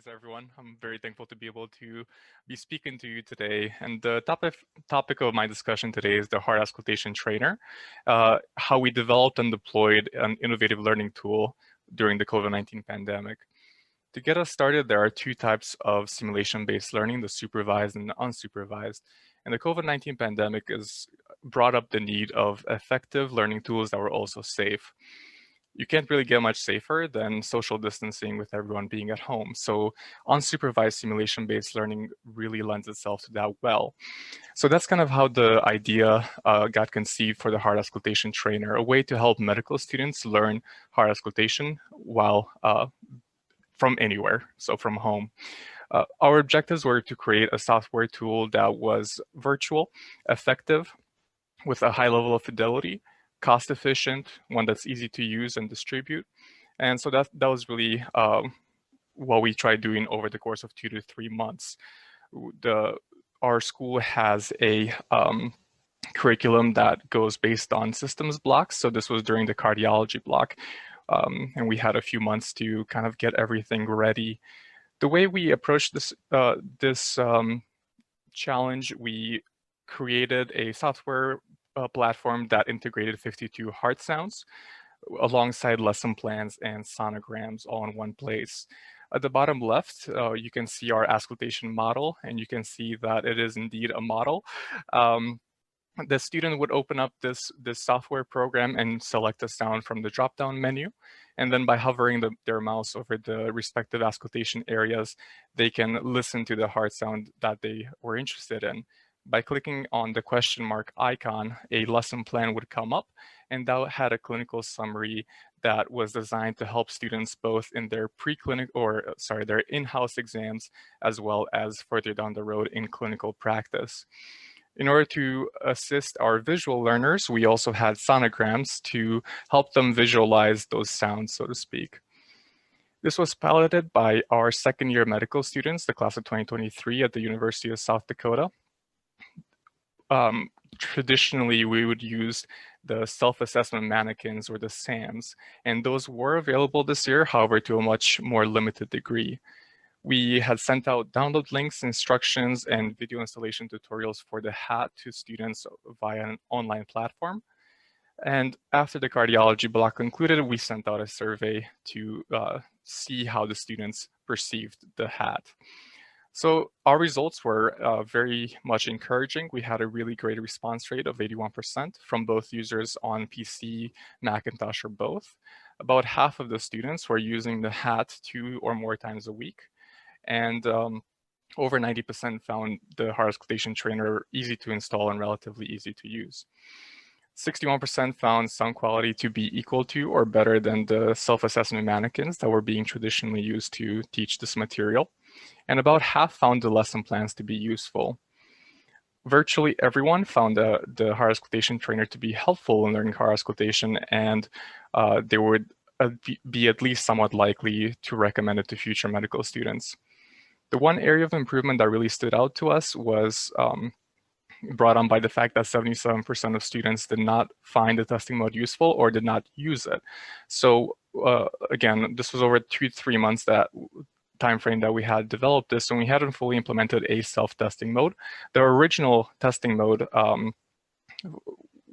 everyone. I'm very thankful to be able to be speaking to you today. And the topic of my discussion today is the hard auscultation trainer, how we developed and deployed an innovative learning tool during the COVID-19 pandemic. To get us started, there are two types of simulation-based learning, the supervised and the unsupervised. And the COVID-19 pandemic has brought up the need of effective learning tools that were also safe. You can't really get much safer than social distancing with everyone being at home. So unsupervised simulation-based learning really lends itself to that well. So that's kind of how the idea got conceived for the hard auscultation trainer, a way to help medical students learn hard auscultation while from anywhere, so from home. Our objectives were to create a software tool that was virtual, effective, with a high level of fidelity, cost efficient, one that's easy to use and distribute. And so that was really what we tried doing over the course of 2 to 3 months. Our school has a curriculum that goes based on systems blocks. So this was during the cardiology block. And we had a few months to kind of get everything ready. The way we approached this, challenge, we created a software platform that integrated 52 heart sounds alongside lesson plans and sonograms all in one place. At the bottom left, you can see our auscultation model, and you can see that it is indeed a model. The student would open up this software program and select a sound from the drop-down menu. And then by hovering their mouse over the respective auscultation areas, they can listen to the heart sound that they were interested in. By clicking on the question mark icon, a lesson plan would come up, and that had a clinical summary that was designed to help students both in their their in-house exams, as well as further down the road in clinical practice. In order to assist our visual learners, we also had sonograms to help them visualize those sounds, so to speak. This was piloted by our second-year medical students, the class of 2023 at the University of South Dakota. Traditionally, we would use the self-assessment mannequins or the SAMs, and those were available this year, however, to a much more limited degree. We had sent out download links, instructions, and video installation tutorials for the hat to students via an online platform. And after the cardiology block concluded, we sent out a survey to see how the students perceived the hat. So our results were very much encouraging. We had a really great response rate of 81% from both users on PC, Macintosh, or both. About half of the students were using the hat 2 or more times a week. And over 90% found the hard auscultation trainer easy to install and relatively easy to use. 61% found sound quality to be equal to or better than the self-assessment mannequins that were being traditionally used to teach this material. And about half found the lesson plans to be useful. Virtually everyone found the hard auscultation trainer to be helpful in learning hard auscultation, and they would be at least somewhat likely to recommend it to future medical students. The one area of improvement that really stood out to us was brought on by the fact that 77% of students did not find the testing mode useful or did not use it. So again, this was over 2 to 3 months time frame that we had developed this, and we hadn't fully implemented a self-testing mode. The original testing mode,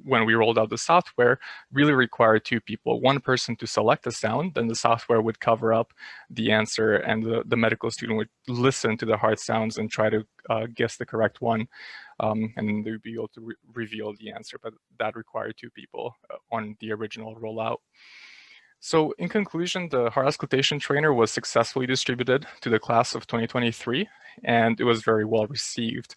when we rolled out the software, really required 2 people, one person to select a sound, then the software would cover up the answer, and the medical student would listen to the hard sounds and try to guess the correct one, and they would be able to reveal the answer, but that required 2 people on the original rollout. So in conclusion, the hard auscultation trainer was successfully distributed to the class of 2023, and it was very well received.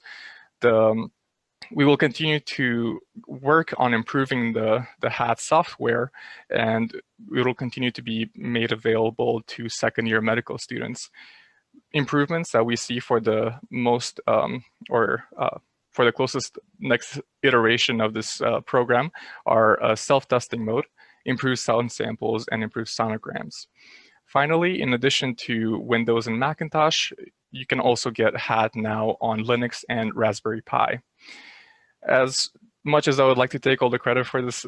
We will continue to work on improving the HAT software, and it will continue to be made available to second-year medical students. Improvements that we see for the most, for the closest next iteration of this program are a self-testing mode, improved sound samples, and improved sonograms. Finally, in addition to Windows and Macintosh, you can also get HAT now on Linux and Raspberry Pi. As much as I would like to take all the credit for this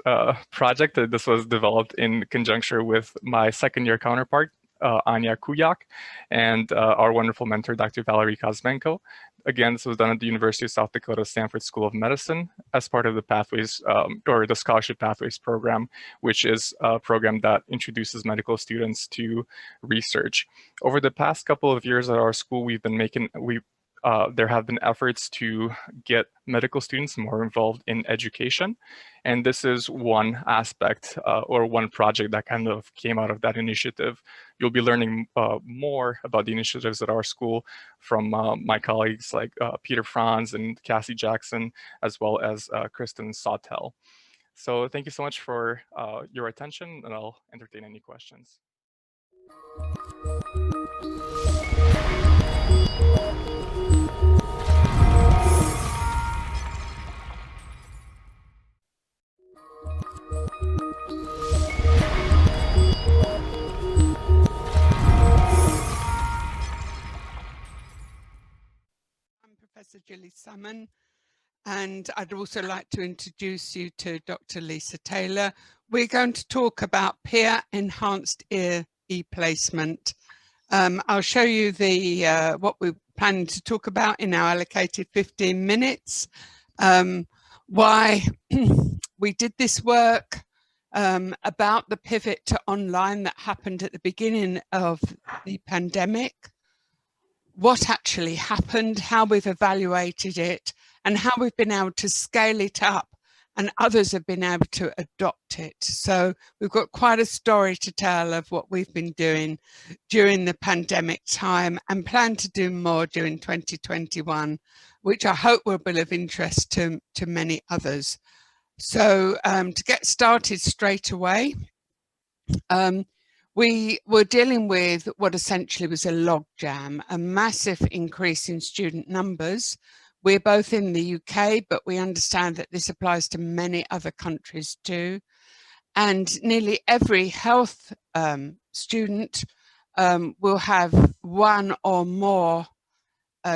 project, this was developed in conjunction with my second-year counterpart, Anya Kuyak, and our wonderful mentor, Dr. Valerie Kosmenko. Again, this was done at the University of South Dakota Sanford School of Medicine as part of the Pathways, or the Scholarship Pathways program, which is a program that introduces medical students to research. Over the past couple of years at our school, we've been there have been efforts to get medical students more involved in education. And this is one aspect or one project that kind of came out of that initiative. You'll be learning more about the initiatives at our school from my colleagues like Peter Franz and Cassie Jackson, as well as Kristen Sawtell. So thank you so much for your attention, and I'll entertain any questions. I'm Professor Gilly Salmon, and I'd also like to introduce you to Dr. Lisa Taylor. We're going to talk about peer enhanced ear e-placement. I'll show you the what we're planning to talk about in our allocated 15 minutes, why we did this work, about the pivot to online that happened at the beginning of the pandemic, what actually happened, how we've evaluated it, and how we've been able to scale it up and others have been able to adopt it. So we've got quite a story to tell of what we've been doing during the pandemic time and plan to do more during 2021, which I hope will be of interest to many others. So to get started straight away, we were dealing with what essentially was a logjam, a massive increase in student numbers. We're both in the UK, but we understand that this applies to many other countries too. And nearly every health student will have one or more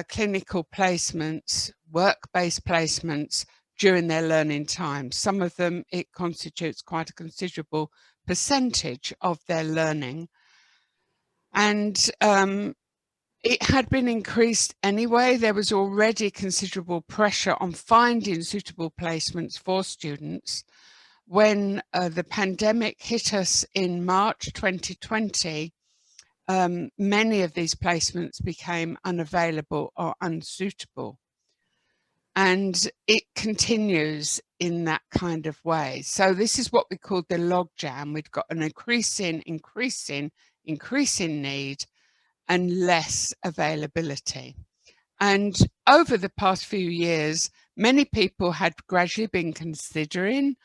clinical placements, work-based placements during their learning time. Some of them, it constitutes quite a considerable percentage of their learning. And it had been increased anyway. There was already considerable pressure on finding suitable placements for students. When the pandemic hit us in March 2020, many of these placements became unavailable or unsuitable. And it continues in that kind of way. So this is what we call the logjam. We've got an increasing need and less availability. And over the past few years, many people had gradually been considering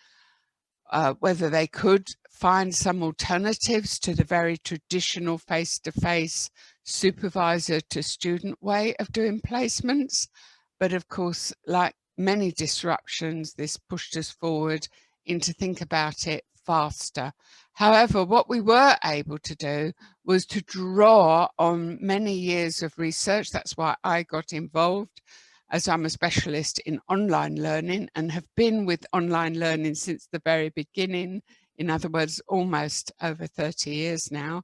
whether they could find some alternatives to the very traditional face-to-face supervisor to student way of doing placements. But of course, like many disruptions, this pushed us forward into think about it faster. However, what we were able to do was to draw on many years of research. That's why I got involved, as I'm a specialist in online learning and have been with online learning since the very beginning. In other words, almost over 30 years now.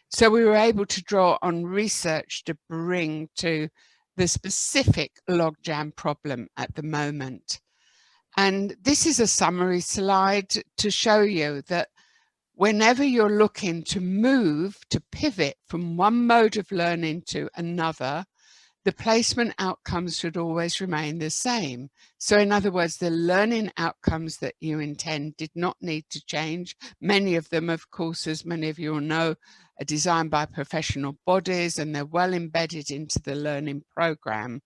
So we were able to draw on research to bring to the specific logjam problem at the moment. And this is a summary slide to show you that whenever you're looking to move, to pivot from one mode of learning to another, the placement outcomes should always remain the same. So in other words, the learning outcomes that you intend did not need to change. Many of them, of course, as many of you will know, are designed by professional bodies and they're well embedded into the learning program.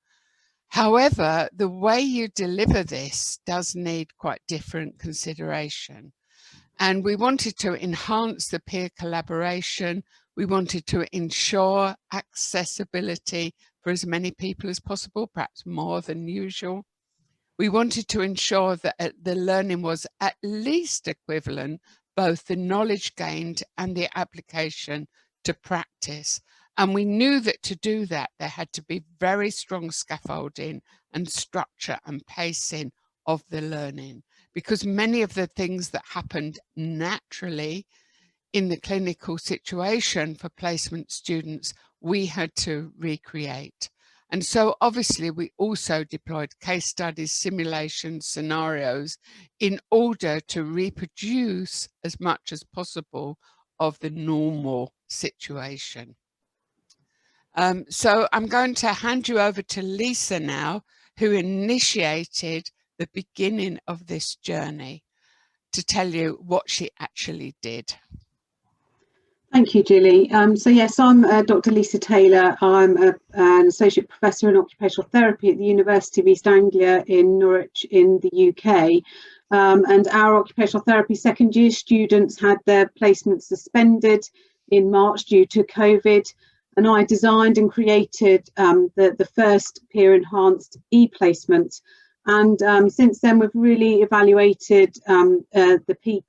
However, the way you deliver this does need quite different consideration. And we wanted to enhance the peer collaboration. We wanted to ensure accessibility for as many people as possible, perhaps more than usual. We wanted to ensure that the learning was at least equivalent, both the knowledge gained and the application to practice. And we knew that to do that, there had to be very strong scaffolding and structure and pacing of the learning, because many of the things that happened naturally in the clinical situation for placement students, we had to recreate. And so obviously we also deployed case studies, simulations, scenarios in order to reproduce as much as possible of the normal situation. So I'm going to hand you over to Lisa now, who initiated the beginning of this journey, to tell you what she actually did. Thank you, Gilly. So yes, I'm Dr. Lisa Taylor. I'm an Associate Professor in Occupational Therapy at the University of East Anglia in Norwich in the UK. And our occupational therapy second year students had their placements suspended in March due to COVID. And I designed and created the first peer enhanced e-placement. And since then, we've really evaluated the PEEP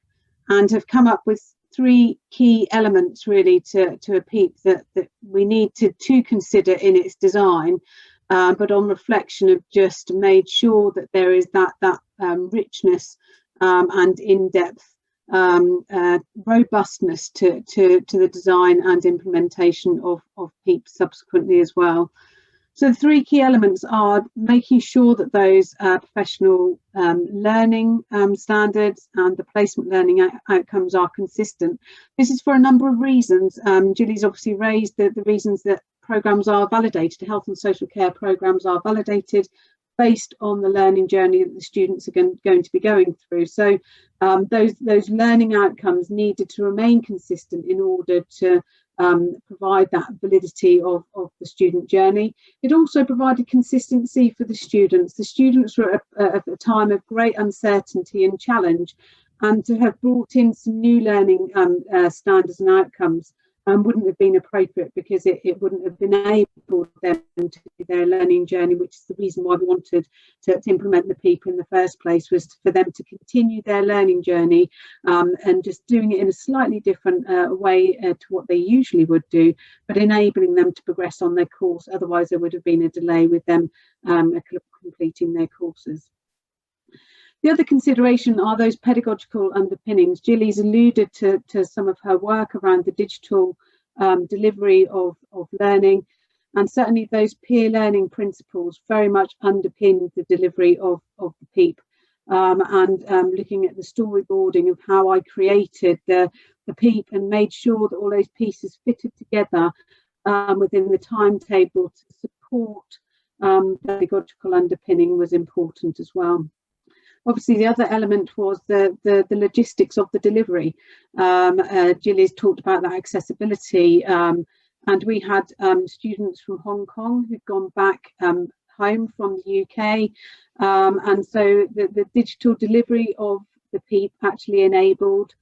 and have come up with 3 key elements really to a PEEP that we need to consider in its design, but on reflection have just made sure that there is that richness and in-depth robustness to the design and implementation of PEEP subsequently as well. So the 3 key elements are making sure that those professional learning standards and the placement learning outcomes are consistent. This is for a number of reasons. Gilly's obviously raised the reasons that programmes are validated, health and social care programmes are validated based on the learning journey that the students are going to be going through. So those learning outcomes needed to remain consistent in order to provide that validity of the student journey. It also provided consistency for the students. The students were at a time of great uncertainty and challenge, and to have brought in some new learning standards and outcomes wouldn't have been appropriate, because it wouldn't have enabled them to do their learning journey, which is the reason why we wanted to implement the PEEP in the first place, was for them to continue their learning journey and just doing it in a slightly different way to what they usually would do, but enabling them to progress on their course. Otherwise there would have been a delay with them completing their courses. The other consideration are those pedagogical underpinnings. Gilly's alluded to some of her work around the digital delivery of learning, and certainly those peer learning principles very much underpin the delivery of the PEEP. Looking at the storyboarding of how I created the PEEP and made sure that all those pieces fitted together within the timetable to support pedagogical underpinning was important as well. Obviously, the other element was the logistics of the delivery. Gilly's talked about that accessibility, and we had students from Hong Kong who'd gone back home from the UK, and so the digital delivery of the PEEP actually enabled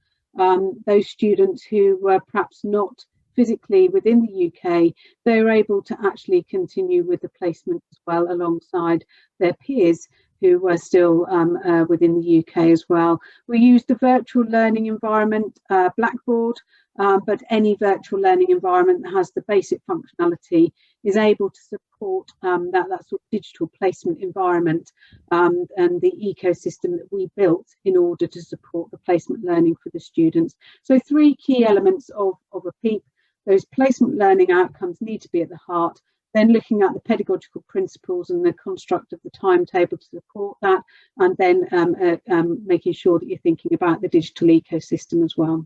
those students who were perhaps not physically within the UK, they were able to actually continue with the placement as well alongside their peers who were still within the UK as well. We used a virtual learning environment, Blackboard, but any virtual learning environment that has the basic functionality is able to support that sort of digital placement environment and the ecosystem that we built in order to support the placement learning for the students. So 3 key elements of a PEEP. Those placement learning outcomes need to be at the heart. Then looking at the pedagogical principles and the construct of the timetable to support that, and then making sure that you're thinking about the digital ecosystem as well.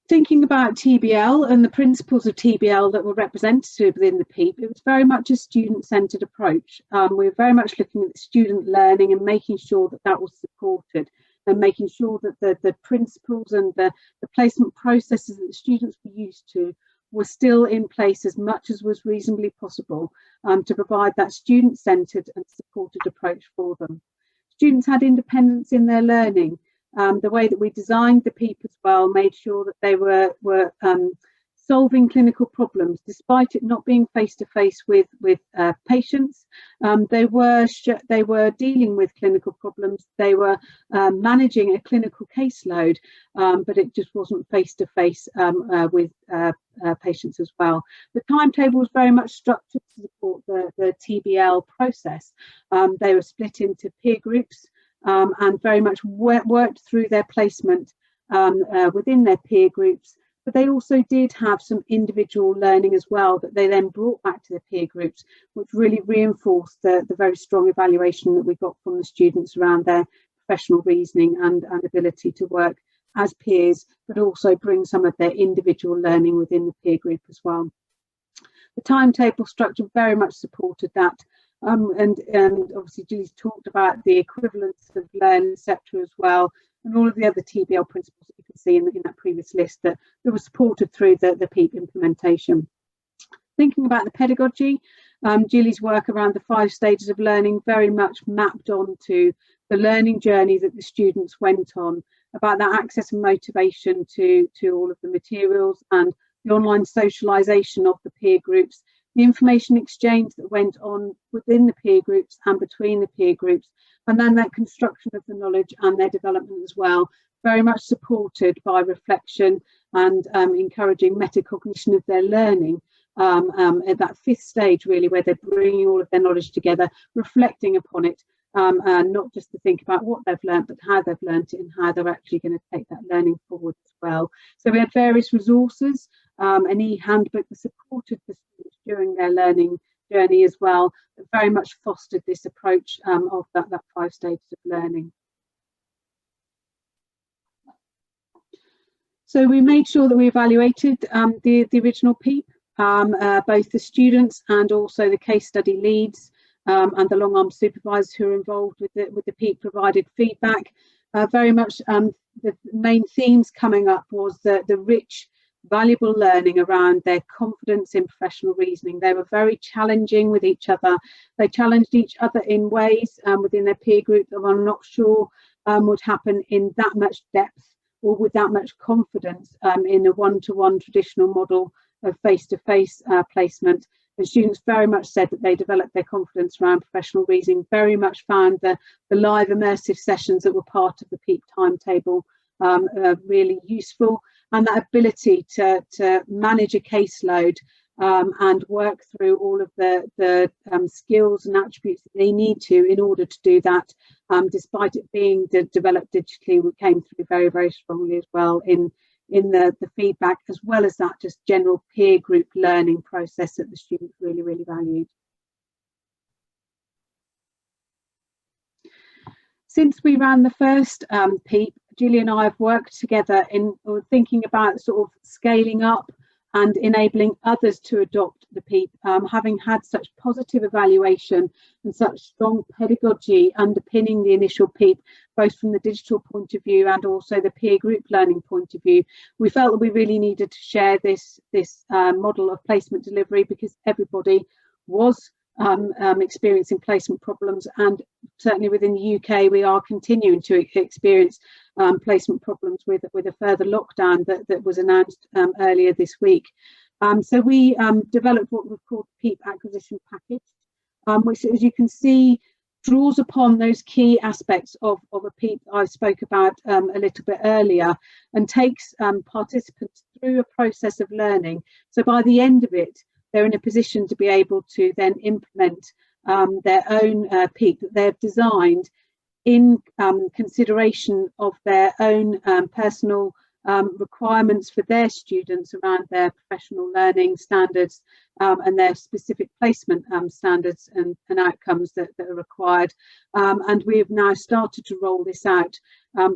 Thinking about TBL and the principles of TBL that were represented within the PEEP, it was very much a student-centred approach. We were very much looking at the student learning and making sure that that was supported, and making sure that the principles and the placement processes that the students were used to were still in place as much as was reasonably possible to provide that student-centred and supported approach for them. Students had independence in their learning. The way that we designed the PEEP as well made sure that they were solving clinical problems, despite it not being face-to-face with patients. They were dealing with clinical problems. They were managing a clinical caseload, but it just wasn't face-to-face with patients as well. The timetable was very much structured to support the TBL process. They were split into peer groups. and very much worked through their placement within their peer groups. But they also did have some individual learning as well that they then brought back to their peer groups, which really reinforced the very strong evaluation that we got from the students around their professional reasoning and ability to work as peers, but also bring some of their individual learning within the peer group as well. The timetable structure very much supported that. And obviously Gilly's talked about the equivalence of learn, etc. as well, and all of the other TBL principles that you can see in that previous list that were supported through the PEEP implementation. Thinking about the pedagogy, Gilly's work around the 5 stages of learning very much mapped onto the learning journey that the students went on, about that access and motivation to all of the materials and the online socialisation of the peer groups, the information exchange that went on within the peer groups and between the peer groups, and then that construction of the knowledge and their development as well, very much supported by reflection and encouraging metacognition of their learning at that 5th stage, really, where they're bringing all of their knowledge together, reflecting upon it, and not just to think about what they've learned, but how they've learned it and how they're actually going to take that learning forward as well. So we had various resources, an e-handbook that supported the students during their learning journey as well, that very much fostered this approach of that 5 stages of learning. So we made sure that we evaluated the original PEEP, both the students and also the case study leads and the long-arm supervisors who are involved with the PEEP provided feedback. Very much the main themes coming up was the rich, valuable learning around their confidence in professional reasoning. They were very challenging with each other. They challenged each other in ways within their peer group that I'm not sure would happen in that much depth or with that much confidence in a one-to-one traditional model of face-to-face placement. And students very much said that they developed their confidence around professional reasoning, very much found the live immersive sessions that were part of the PEEP timetable really useful, and that ability to manage a caseload and work through all of the skills and attributes that they need to in order to do that, despite it being developed digitally, we came through very, very strongly as well in the feedback, as well as that just general peer group learning process that the students really, really valued. Since we ran the first PEEP, Gilly and I have worked together in thinking about sort of scaling up and enabling others to adopt the PEEP, having had such positive evaluation and such strong pedagogy underpinning the initial PEEP, both from the digital point of view and also the peer group learning point of view. We felt that we really needed to share this model of placement delivery because everybody was experiencing placement problems, and certainly within the UK we are continuing to experience placement problems with a further lockdown that was announced earlier this week. So we developed what we've called PEEP acquisition package, which, as you can see, draws upon those key aspects of a PEEP I spoke about a little bit earlier, and takes participants through a process of learning. So by the end of it, they're in a position to be able to then implement their own PEEP that they've designed in consideration of their own personal requirements for their students around their professional learning standards and their specific placement standards and outcomes that are required. And we have now started to roll this out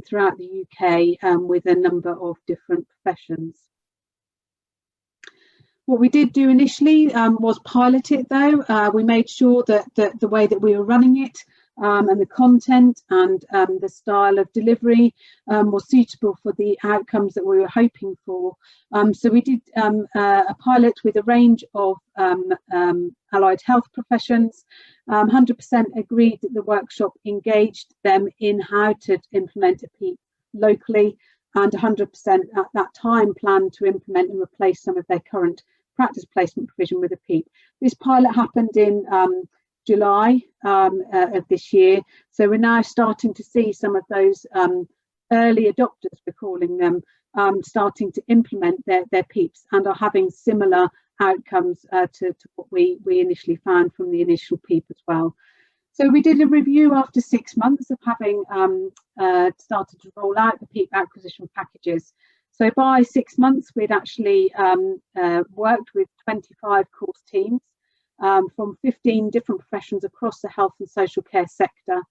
throughout the UK with a number of different professions. What we did do initially was pilot it, though. We made sure that the way that we were running it and the content and the style of delivery was suitable for the outcomes that we were hoping for. So we did a pilot with a range of allied health professions. 100% agreed that the workshop engaged them in how to implement a PEEP locally, and 100% at that time planned to implement and replace some of their current practice placement provision with a PEEP. This pilot happened in July of this year, so we're now starting to see some of those early adopters, we're calling them, starting to implement their PEEPs and are having similar outcomes to what we initially found from the initial PEEP as well. So we did a review after 6 months of having started to roll out the PEEP acquisition packages. So by 6 months, we'd actually worked with 25 course teams from 15 different professions across the health and social care sector.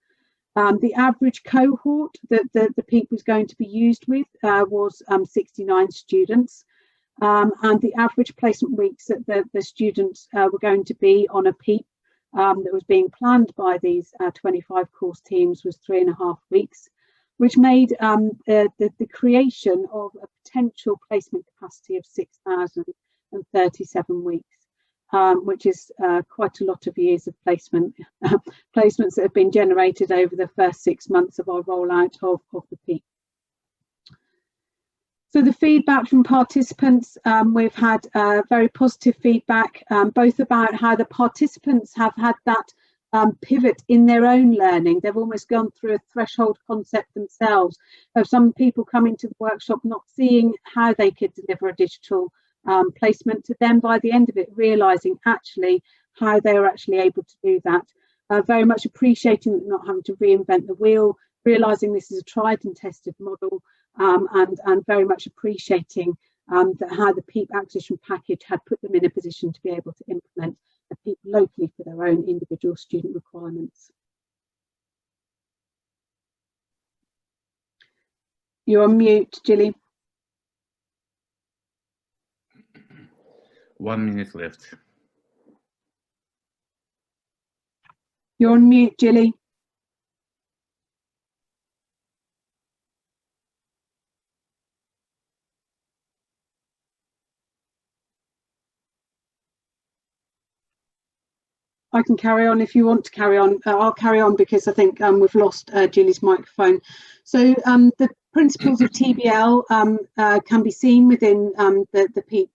The average cohort that the PEEP was going to be used with was 69 students. And the average placement weeks that the students were going to be on a PEEP that was being planned by these 25 course teams was 3.5 weeks, which made the creation of a potential placement capacity of 6,037 weeks, which is quite a lot of years of placements that have been generated over the first 6 months of our rollout of the PEEP. So the feedback from participants, we've had very positive feedback, both about how the participants have had that pivot in their own learning. They've almost gone through a threshold concept themselves of some people coming to the workshop not seeing how they could deliver a digital placement, to them by the end of it realising actually how they were actually able to do that. Very much appreciating not having to reinvent the wheel, realising this is a tried and tested model, and very much appreciating that how the PEEP acquisition package had put them in a position to be able to implement a PEEP locally for their own individual student requirements. You're on mute, Gilly. 1 minute left. You're on mute, Gilly. I can carry on if you want to carry on. I'll carry on because I think we've lost Gilly's microphone. So the principles of TBL can be seen within the PEEP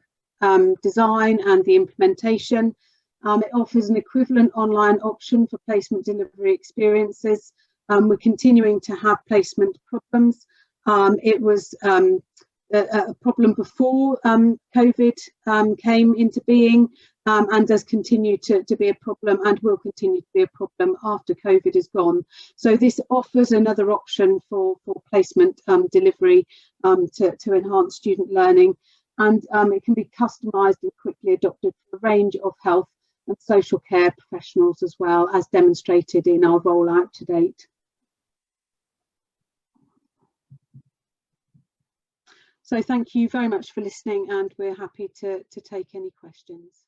design and the implementation. It offers an equivalent online option for placement delivery experiences. We're continuing to have placement problems. It was a problem before COVID came into being, and does continue to be a problem, and will continue to be a problem after COVID is gone. So this offers another option for placement delivery to enhance student learning, and it can be customised and quickly adopted for a range of health and social care professionals, as well as demonstrated in our rollout to date. So thank you very much for listening, and we're happy to take any questions.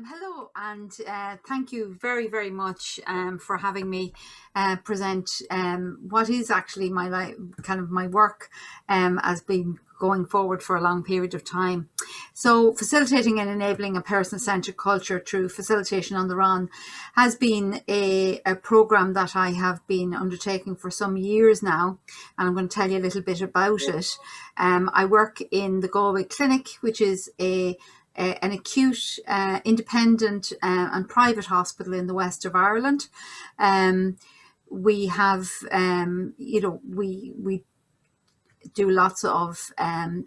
Hello, and thank you very, very much for having me present what is actually my my work has been going forward for a long period of time. So facilitating and enabling a person-centred culture through facilitation on the run has been a programme that I have been undertaking for some years now, and I'm going to tell you a little bit about it. I work in the Galway clinic, which is an acute, independent and private hospital in the west of Ireland. We have, we do lots of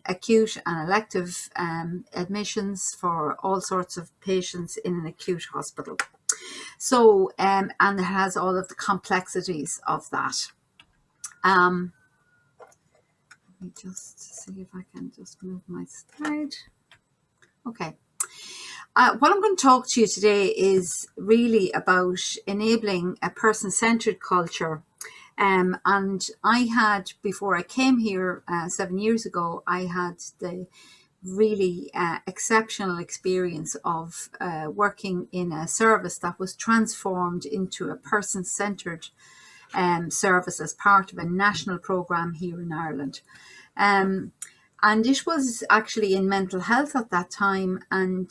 acute and elective admissions for all sorts of patients in an acute hospital. So, and it has all of the complexities of that. Let me just see if I can just move my slide. Okay. What I'm going to talk to you today is really about enabling a person-centred culture. And I had, before I came here 7 years ago, I had the really exceptional experience of working in a service that was transformed into a person-centred service as part of a national programme here in Ireland. And it was actually in mental health at that time, and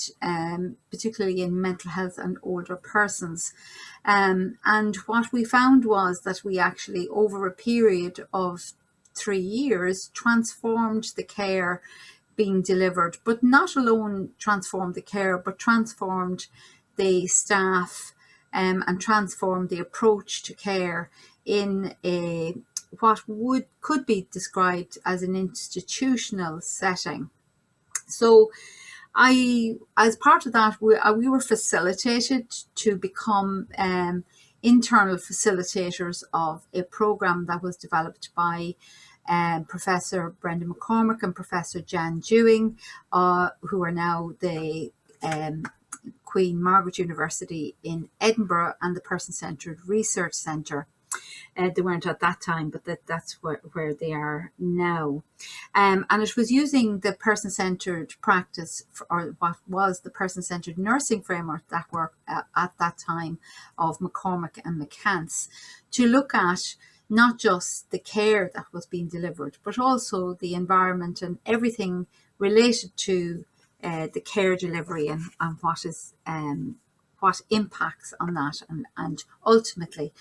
particularly in mental health and older persons. And what we found was that we actually, over a period of 3 years, transformed the care being delivered, but not alone transformed the care, but transformed the staff and transformed the approach to care in a could be described as an institutional setting. So as part of that, we were facilitated to become internal facilitators of a program that was developed by Professor Brenda McCormick and Professor Jan Dewing, who are now the Queen Margaret University in Edinburgh and the Person-Centred Research Centre. They weren't at that time, but that's where they are now. And it was using the person-centred practice, or what was the person-centred nursing framework that worked at that time of McCormick and McCants, to look at not just the care that was being delivered, but also the environment and everything related to the care delivery and what impacts on that, and ultimately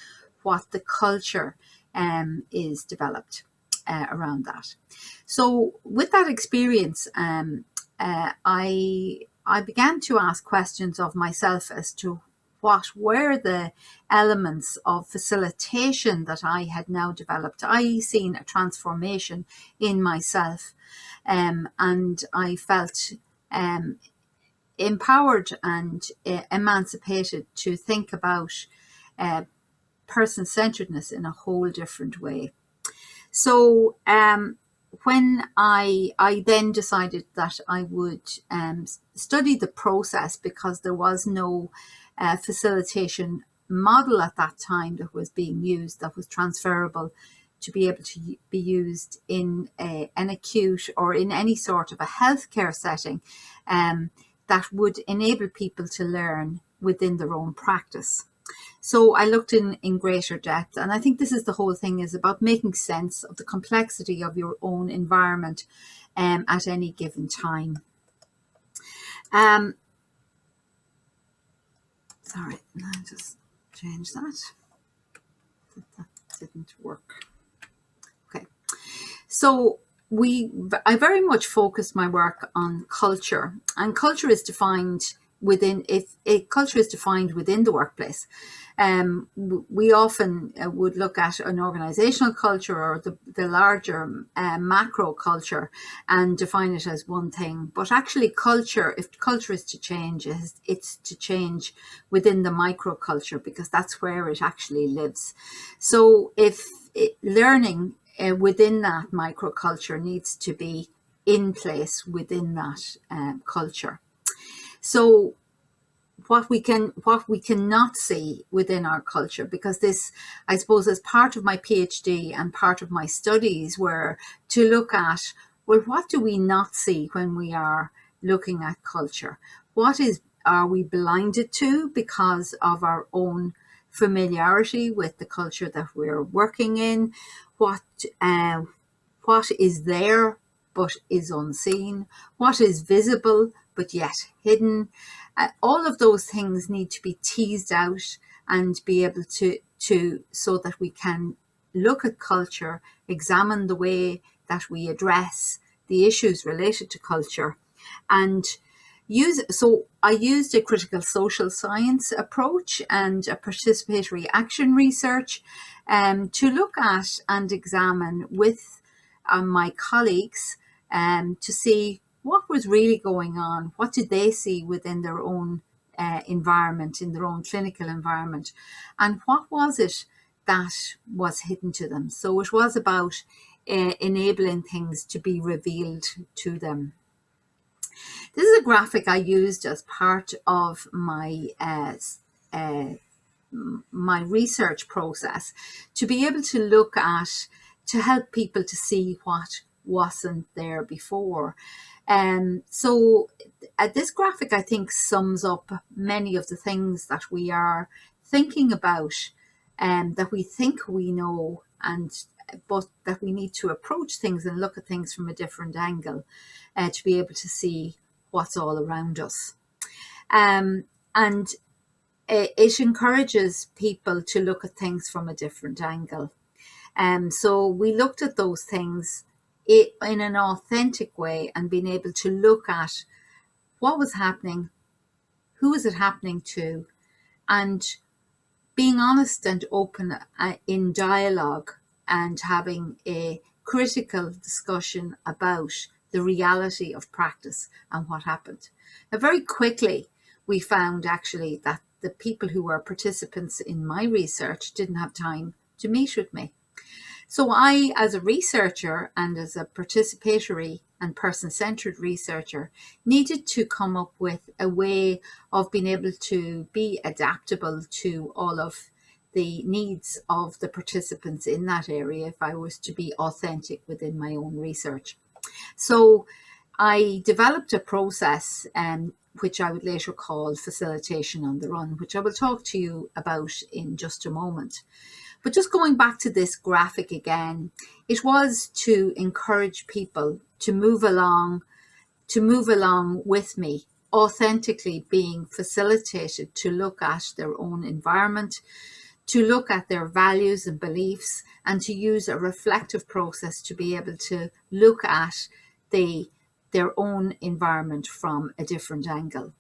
what the culture is developed around that. So with that experience, I began to ask questions of myself as to what were the elements of facilitation that I had now developed. I seen a transformation in myself, and I felt empowered and emancipated to think about person-centeredness in a whole different way. So when I then decided that I would study the process, because there was no facilitation model at that time that was being used, that was transferable to be able to be used in an acute or in any sort of a healthcare setting, that would enable people to learn within their own practice. So I looked in greater depth, and I think this is the whole thing, is about making sense of the complexity of your own environment at any given time. Sorry, I'll just change that. That didn't work. Okay, so I very much focused my work on culture, and culture is defined within, if a culture is defined within the workplace. We often would look at an organizational culture or the larger macro culture and define it as one thing. But actually culture, if culture is to change, it's to change within the micro culture, because that's where it actually lives. So if learning within that microculture needs to be in place within that culture. So what we cannot see within our culture, because this, I suppose, as part of my PhD and part of my studies were to look at, well, what do we not see when we are looking at culture? Are we blinded to because of our own familiarity with the culture that we're working in? What is there but is unseen? What is visible but yet hidden? All of those things need to be teased out and be able to so that we can look at culture, examine the way that we address the issues related to culture, and I used a critical social science approach and a participatory action research to look at and examine with my colleagues to see what was really going on. What did they see within their own environment, in their own clinical environment, and what was it that was hidden to them? So it was about enabling things to be revealed to them. This is a graphic I used as part of my my research process to be able to look at, to help people to see what wasn't there before. So this graphic, I think, sums up many of the things that we are thinking about, that we think we know, but that we need to approach things and look at things from a different angle to be able to see what's all around us. And it encourages people to look at things from a different angle. So we looked at those things it in an authentic way, and being able to look at what was happening, who was it happening to, and being honest and open in dialogue, and having a critical discussion about the reality of practice and what happened. Now, very quickly, we found actually that the people who were participants in my research didn't have time to meet with me. So I, as a researcher and as a participatory and person-centered researcher, needed to come up with a way of being able to be adaptable to all of the needs of the participants in that area if I was to be authentic within my own research. So I developed a process which I would later call facilitation on the run, which I will talk to you about in just a moment. But just going back to this graphic again, it was to encourage people to move along with me, authentically being facilitated to look at their own environment, to look at their values and beliefs, and to use a reflective process to be able to look at their own environment from a different angle.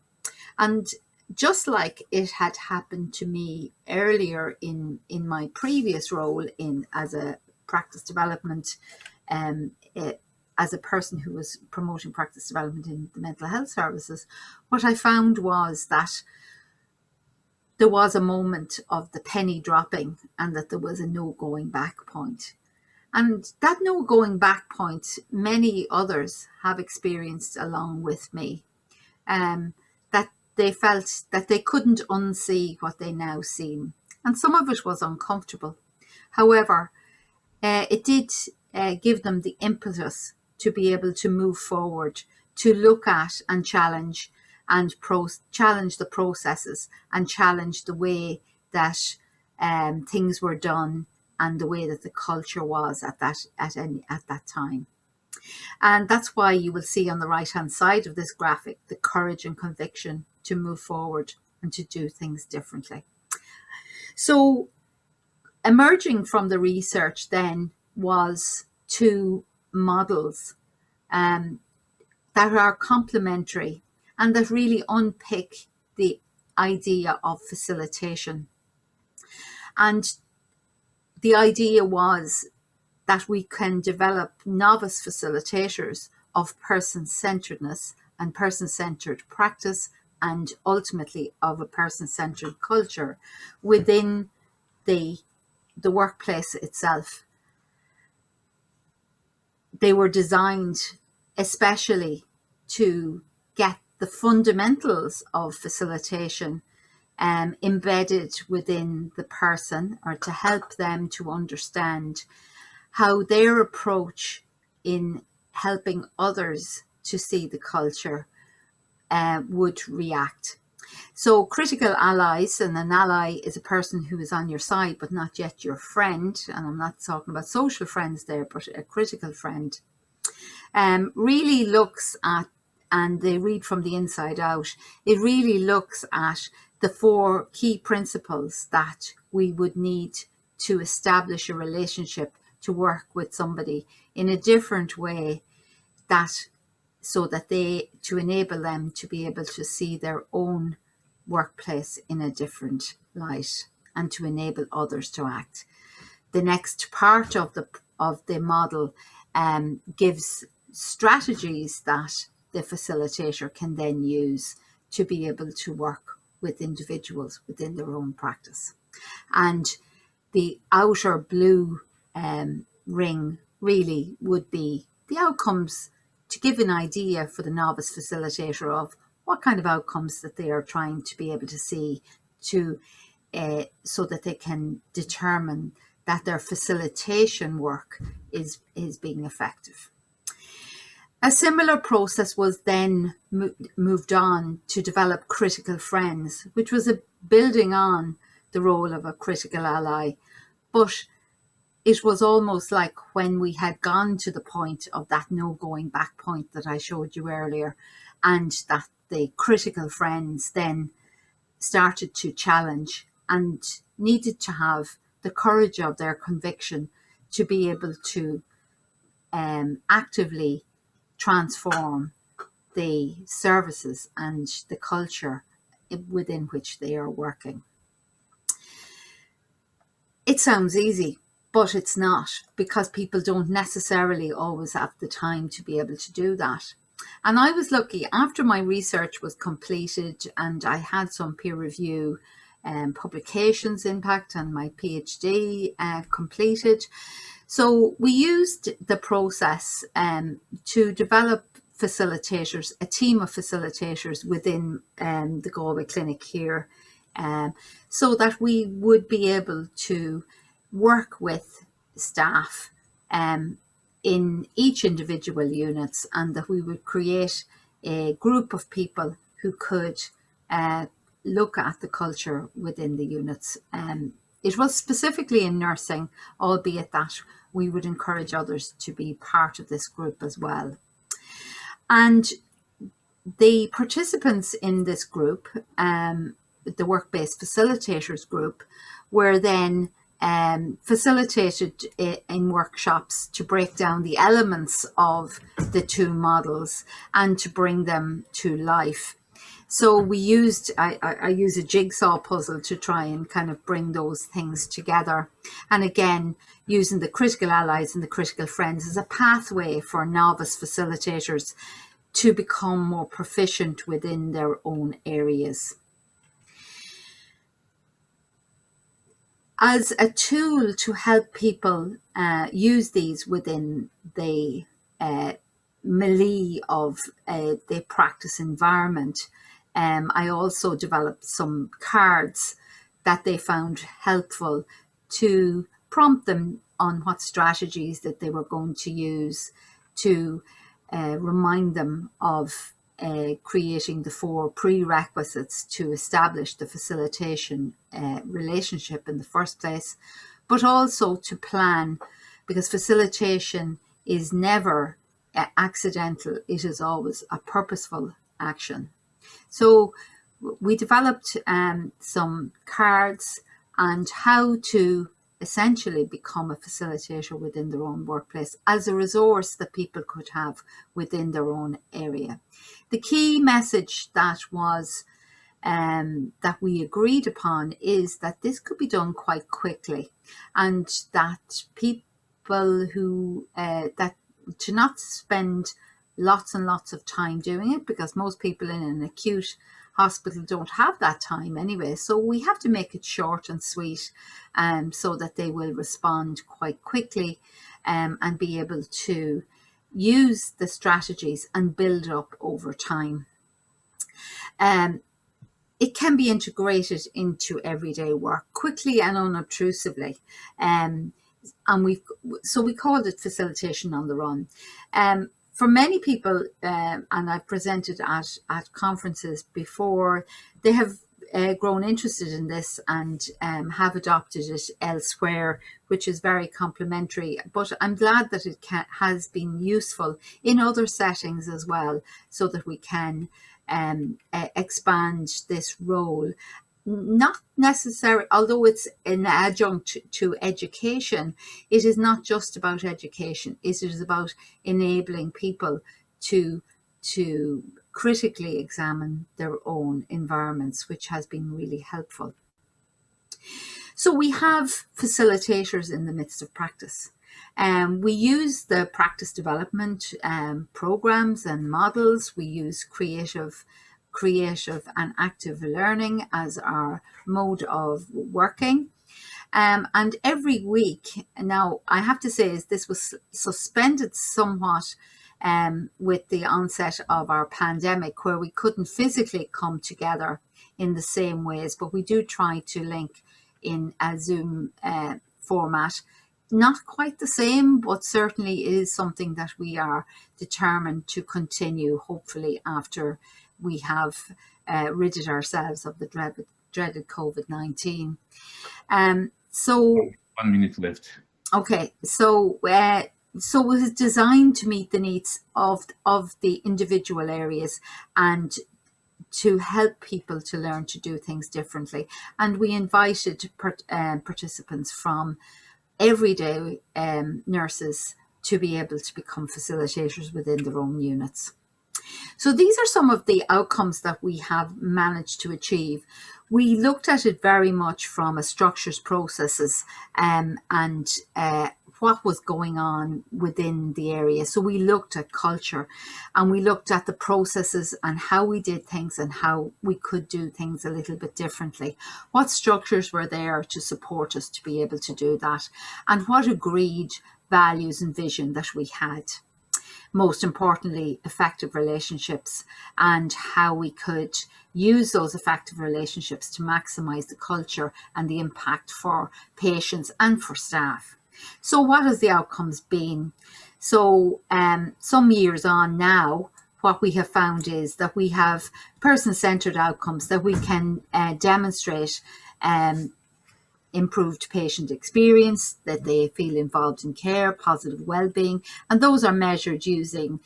And just like it had happened to me earlier in my previous role as a practice development, as a person who was promoting practice development in the mental health services, what I found was that there was a moment of the penny dropping, and that there was a no going back point. And that no going back point, many others have experienced along with me, that they felt that they couldn't unsee what they now seen. And some of it was uncomfortable. However, it did give them the impetus to be able to move forward, to look at and challenge and challenge the processes, and challenge the way that things were done and the way that the culture was at that time. And that's why you will see on the right hand side of this graphic the courage and conviction to move forward and to do things differently. So emerging from the research then was two models that are complementary and that really unpick the idea of facilitation. And the idea was that we can develop novice facilitators of person-centeredness and person-centered practice, and ultimately of a person-centered culture within the workplace itself. They were designed especially to get the fundamentals of facilitation embedded within the person, or to help them to understand how their approach in helping others to see the culture would react. So critical allies, and an ally is a person who is on your side but not yet your friend, and I'm not talking about social friends there, but a critical friend, really looks at, and they read from the inside out, it really looks at the 4 key principles that we would need to establish a relationship, to work with somebody in a different way, to enable them to be able to see their own workplace in a different light, and to enable others to act. The next part of the model gives strategies that the facilitator can then use to be able to work with individuals within their own practice. And the outer blue ring really would be the outcomes, to give an idea for the novice facilitator of what kind of outcomes that they are trying to be able to see, so that they can determine that their facilitation work is being effective. A similar process was then moved on to develop critical friends, which was a building on the role of a critical ally. But it was almost like when we had gone to the point of that no going back point that I showed you earlier, and that the critical friends then started to challenge and needed to have the courage of their conviction to be able to actively transform the services and the culture within which they are working. It sounds easy, but it's not, because people don't necessarily always have the time to be able to do that. And I was lucky, after my research was completed and I had some peer review publications impact and my PhD completed. So we used the process to develop facilitators, a team of facilitators within the Galway clinic here, so that we would be able to work with staff in each individual units, and that we would create a group of people who could look at the culture within the units. It was specifically in nursing, albeit that we would encourage others to be part of this group as well. And the participants in this group, the work-based facilitators group, were then facilitated in workshops to break down the elements of the two models and to bring them to life. So we used, I use a jigsaw puzzle to try and kind of bring those things together. And again, using the critical allies and the critical friends as a pathway for novice facilitators to become more proficient within their own areas. As a tool to help people use these within the melee of the practice environment, I also developed some cards that they found helpful to prompt them on what strategies that they were going to use to remind them of creating the 4 prerequisites to establish the facilitation relationship in the first place, but also to plan, because facilitation is never accidental, it is always a purposeful action. So we developed some cards and how to essentially become a facilitator within their own workplace as a resource that people could have within their own area. The key message that was that we agreed upon is that this could be done quite quickly, and that people who that to not spend lots and lots of time doing it, because most people in an acute hospital don't have that time anyway. So we have to make it short and sweet, so that they will respond quite quickly and be able to use the strategies and build up over time. It can be integrated into everyday work quickly and unobtrusively. And we called it facilitation on the run. For many people, and I've presented at conferences before, they have grown interested in this and have adopted it elsewhere, which is very complimentary. But I'm glad that it has been useful in other settings as well, so that we can expand this role. Not necessarily, although it's an adjunct to education, it is not just about education. It is about enabling people to critically examine their own environments, which has been really helpful. So we have facilitators in the midst of practice. We use the practice development programs and models. We use creative and active learning as our mode of working. And every week, now I have to say, this was suspended somewhat with the onset of our pandemic, where we couldn't physically come together in the same ways, but we do try to link in a Zoom format. Not quite the same, but certainly is something that we are determined to continue, hopefully after we have ridded ourselves of the dreaded COVID-19. So 1 minute left. Okay, so it was designed to meet the needs of the individual areas and to help people to learn to do things differently. And we invited participants from everyday nurses to be able to become facilitators within their own units. So these are some of the outcomes that we have managed to achieve. We looked at it very much from a structures, processes, and what was going on within the area. So we looked at culture, and we looked at the processes and how we did things and how we could do things a little bit differently. What structures were there to support us to be able to do that, and what agreed values and vision that we had. Most importantly, effective relationships, and how we could use those effective relationships to maximize the culture and the impact for patients and for staff. So what has the outcomes been? So some years on now, what we have found is that we have person-centered outcomes that we can demonstrate improved patient experience, that they feel involved in care, positive well-being, and those are measured using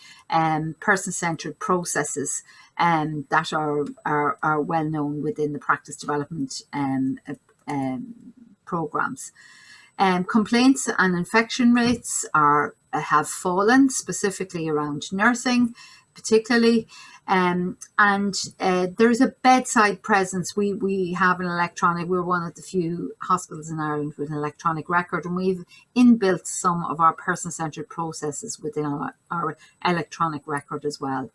person-centered processes that are well known within the practice development programs. Complaints and infection rates have fallen, specifically around nursing, particularly. There's a bedside presence. We have an electronic, we're one of the few hospitals in Ireland with an electronic record, and we've inbuilt some of our person-centred processes within our electronic record as well.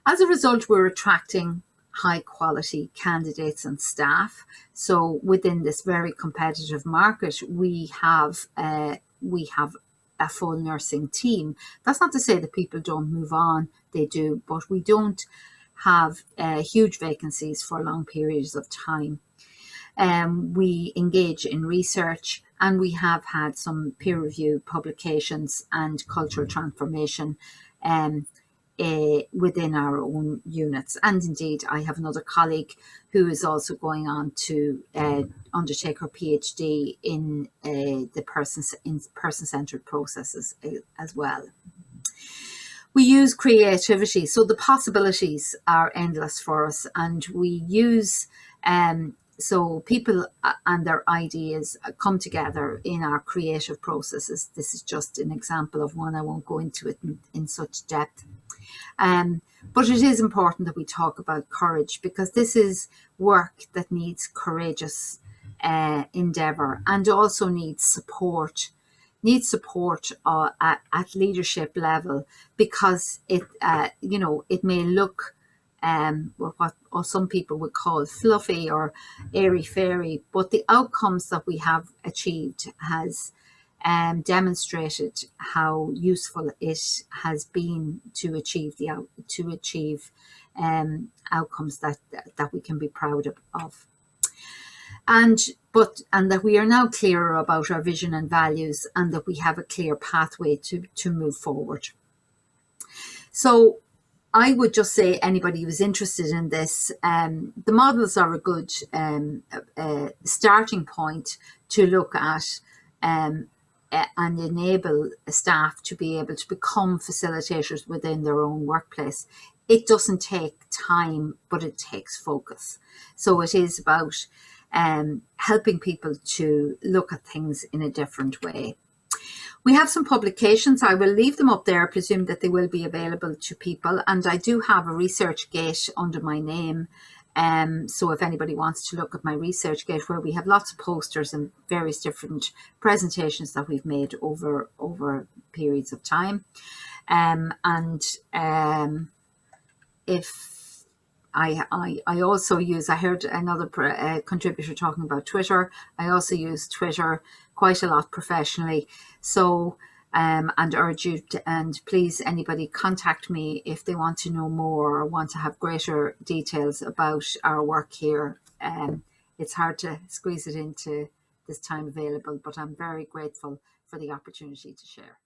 As a result, we're attracting high quality candidates and staff. So within this very competitive market, we have a full nursing team. That's not to say that people don't move on, they do, but we don't have huge vacancies for long periods of time. We engage in research, and we have had some peer review publications and cultural transformation within our own units. And indeed, I have another colleague who is also going on to undertake her PhD in the person-centered processes as well. We use creativity, so the possibilities are endless for us, and we use so people and their ideas come together in our creative processes. This is just an example of one. I won't go into it in such depth. But it is important that we talk about courage, because this is work that needs courageous endeavour, and also needs support at leadership level, because it it may look what some people would call fluffy or airy-fairy, but the outcomes that we have achieved has demonstrated how useful it has been to achieve outcomes that we can be proud of. And that we are now clearer about our vision and values, and that we have a clear pathway to move forward. So I would just say anybody who's interested in this, the models are a good starting point to look at and enable staff to be able to become facilitators within their own workplace. It doesn't take time, but it takes focus. So it is about helping people to look at things in a different way. We have some publications. I will leave them up there. I presume that they will be available to people. And I do have a research gate under my name. So if anybody wants to look at my research gate, where we have lots of posters and various different presentations that we've made over periods of time. If I also use, I heard another contributor talking about Twitter. I also use Twitter quite a lot professionally. So, and urge you to, and please, anybody contact me if they want to know more or want to have greater details about our work here. It's hard to squeeze it into this time available, but I'm very grateful for the opportunity to share.